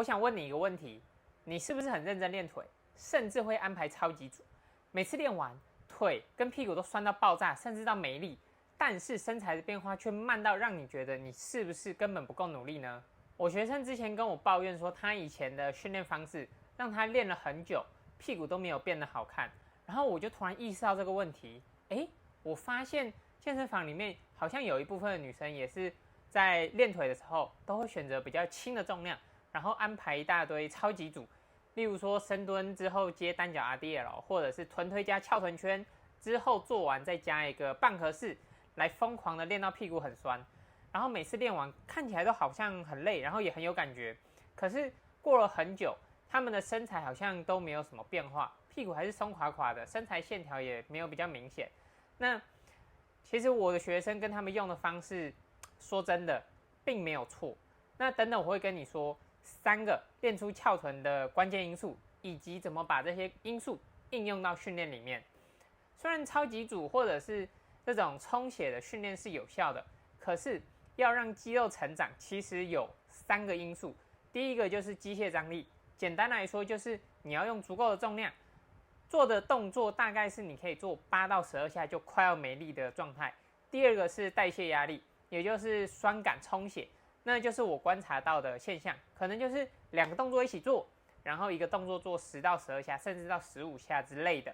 我想问你一个问题：你是不是很认真练腿，甚至会安排超级组？每次练完，腿跟屁股都酸到爆炸，甚至到没力，但是身材的变化却慢到让你觉得你是不是根本不够努力呢？我学生之前跟我抱怨说，他以前的训练方式让他练了很久，屁股都没有变得好看。然后我就突然意识到这个问题，我发现健身房里面好像有一部分的女生也是在练腿的时候都会选择比较轻的重量，然后安排一大堆超级组，例如说深蹲之后接单脚 RDL， 或者是臀推加翘臀圈之后做完再加一个半合式，来疯狂的练到屁股很酸。然后每次练完看起来都好像很累，然后也很有感觉。可是过了很久，他们的身材好像都没有什么变化，屁股还是松垮垮的，身材线条也没有比较明显。那其实我的学生跟他们用的方式，说真的并没有错。那等等我会跟你说3个练出翘臀的关键因素，以及怎么把这些因素应用到训练里面。虽然超级组或者是这种充血的训练是有效的，可是要让肌肉成长，其实有3个因素。第一个就是机械张力，简单来说就是你要用足够的重量，做的动作大概是你可以做8到12下就快要没力的状态。第二个是代谢压力，也就是酸感充血，那就是我观察到的现象，可能就是2个动作一起做，然后一个动作做10到12下，甚至到15下之类的。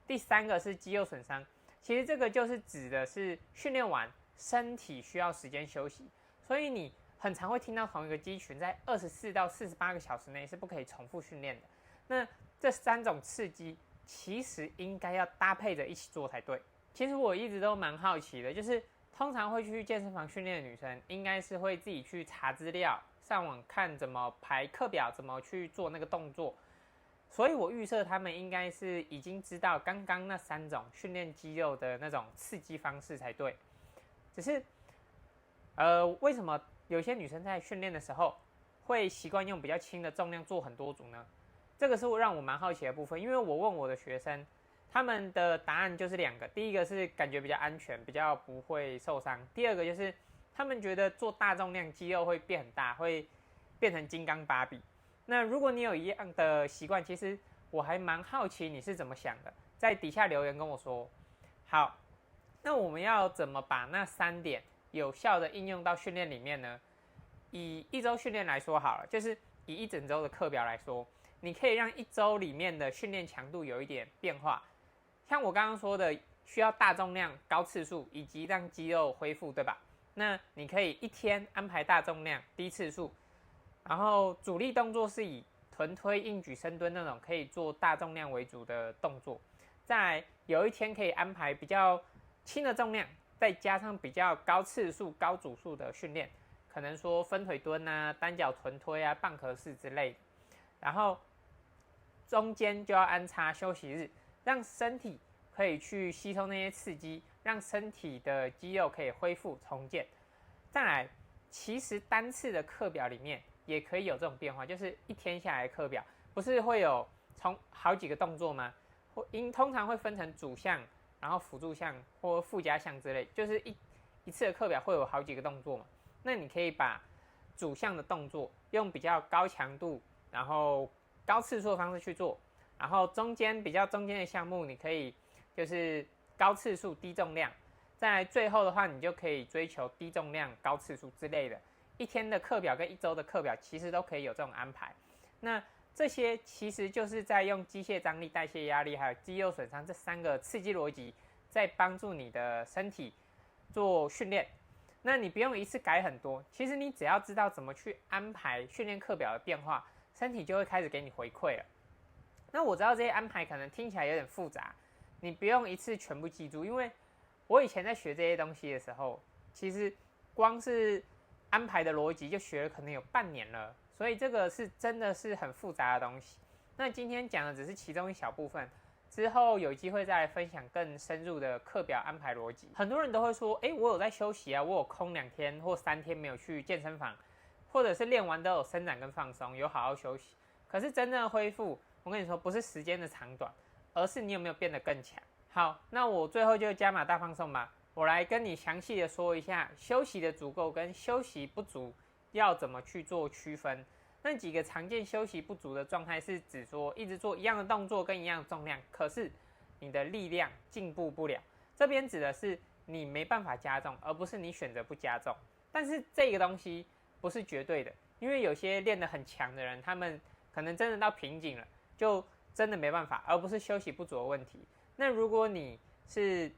第3个是肌肉损伤，其实这个就是指的是训练完身体需要时间休息，所以你很常会听到同一个肌群在24到48个小时内是不可以重复训练的。那这3种刺激其实应该要搭配着一起做才对。其实我一直都蛮好奇的，就是通常会去健身房训练的女生，应该是会自己去查资料，上网看怎么排课表，怎么去做那个动作。所以我预设他们应该是已经知道刚刚那3种训练肌肉的那种刺激方式才对。只是，为什么有些女生在训练的时候会习惯用比较轻的重量做很多组呢？这个是让我蛮好奇的部分，因为我问我的学生，他们的答案就是2个，第一个是感觉比较安全，比较不会受伤；第二个就是他们觉得做大重量肌肉会变很大，会变成金刚芭比。那如果你有一样的习惯，其实我还蛮好奇你是怎么想的，在底下留言跟我说。好，那我们要怎么把那3点有效的应用到训练里面呢？以1周训练来说好了，就是以一整周的课表来说，你可以让1周里面的训练强度有一点变化。像我刚刚说的，需要大重量、高次数，以及让肌肉恢复，对吧？那你可以1天安排大重量、低次数，然后主力动作是以臀推、硬举、深蹲那种可以做大重量为主的动作。再来有1天可以安排比较轻的重量，再加上比较高次数、高组数的训练，可能说分腿蹲啊、单脚臀推啊、半合式之类的。然后中间就要安插休息日，让身体可以去吸收那些刺激，让身体的肌肉可以恢复重建。再来，其实单次的课表里面也可以有这种变化，就是1天下来的课表不是会有从好几个动作吗？通常会分成主项，然后辅助项或附加项之类，就是一次的课表会有好几个动作嘛。那你可以把主项的动作用比较高强度，然后高次数的方式去做，然后中间的项目你可以就是高次数低重量，再来最后的话你就可以追求低重量高次数之类的。1天的课表跟1周的课表其实都可以有这种安排。那这些其实就是在用机械张力、代谢压力还有肌肉损伤这3个刺激逻辑，在帮助你的身体做训练。那你不用一次改很多，其实你只要知道怎么去安排训练课表的变化，身体就会开始给你回馈了。那我知道这些安排可能听起来有点复杂，你不用一次全部记住，因为我以前在学这些东西的时候，其实光是安排的逻辑就学了可能有半年了，所以这个是真的是很复杂的东西。那今天讲的只是其中一小部分，之后有机会再来分享更深入的课表安排逻辑。很多人都会说，我有在休息啊，我有空2天或3天没有去健身房，或者是练完都有伸展跟放松，有好好休息。可是真正的恢复，我跟你说，不是时间的长短，而是你有没有变得更强。好，那我最后就加码大放送吧。我来跟你详细的说一下休息的足够跟休息不足要怎么去做区分。那几个常见休息不足的状态是指说一直做一样的动作跟一样的重量，可是你的力量进步不了。这边指的是你没办法加重，而不是你选择不加重。但是这个东西不是绝对的，因为有些练得很强的人，他们可能真的到瓶颈了，就真的没办法，而不是休息不足的问题。那如果你是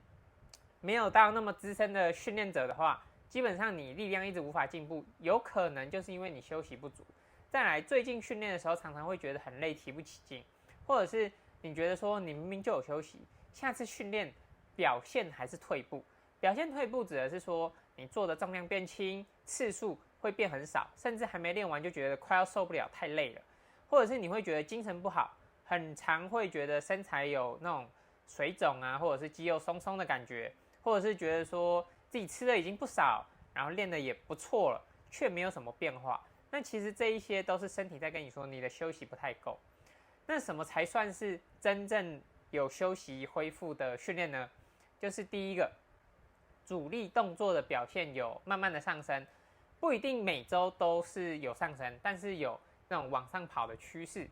没有到那么资深的训练者的话，基本上你力量一直无法进步，有可能就是因为你休息不足。再来，最近训练的时候常常会觉得很累，提不起劲，或者是你觉得说你明明就有休息，下次训练表现还是退步。表现退步指的是说你做的重量变轻，次数会变很少，甚至还没练完就觉得快要受不了，太累了，或者是你会觉得精神不好，很常会觉得身材有那种水肿啊，或者是肌肉松松的感觉，或者是觉得说自己吃的已经不少，然后练的也不错了，却没有什么变化。那其实这一些都是身体在跟你说你的休息不太够。那什么才算是真正有休息恢复的训练呢？就是第一个，主力动作的表现有慢慢的上升，不一定每周都是有上升，但是有那种往上跑的趋势。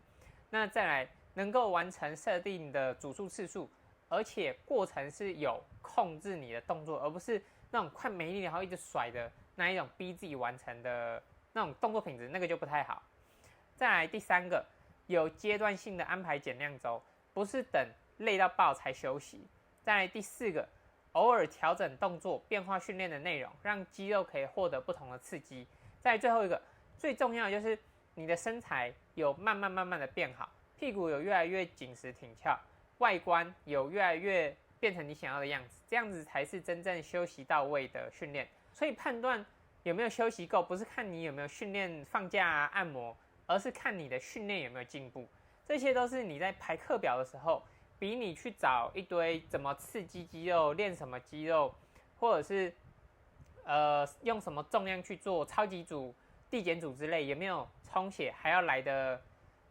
那再来，能够完成设定的组数次数，而且过程是有控制你的动作，而不是那种快没力然后一直甩的那一种逼自己完成的那种动作品质，那个就不太好。再来第三个，有阶段性的安排减量周，不是等累到爆才休息。再来第四个，偶尔调整动作，变化训练的内容，让肌肉可以获得不同的刺激。再来最后一个，最重要的就是你的身材有慢慢的变好，屁股有越来越紧实挺翘，外观有越来越变成你想要的样子，这样子才是真正休息到位的训练。所以判断有没有休息够，不是看你有没有训练放假啊、按摩，而是看你的训练有没有进步。这些都是你在排课表的时候，比你去找一堆怎么刺激肌肉、练什么肌肉，或者是用什么重量去做超级组、递减组之类，有没有充血，还要来的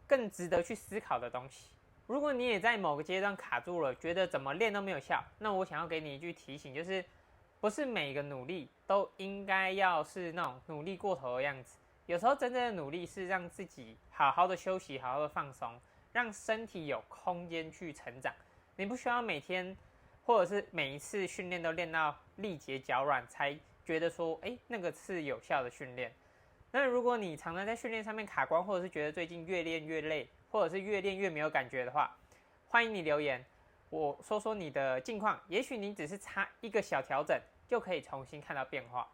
更值得去思考的东西。如果你也在某个阶段卡住了，觉得怎么练都没有效，那我想要给你一句提醒，就是不是每个努力都应该要是那种努力过头的样子。有时候真正的努力是让自己好好的休息，好好的放松，让身体有空间去成长。你不需要每天或者是每一次训练都练到力竭脚软才觉得说，那个是有效的训练。那如果你常常在训练上面卡关，或者是觉得最近越练越累，或者是越练越没有感觉的话，欢迎你留言，我说说你的近况，也许你只是差一个小调整，就可以重新看到变化。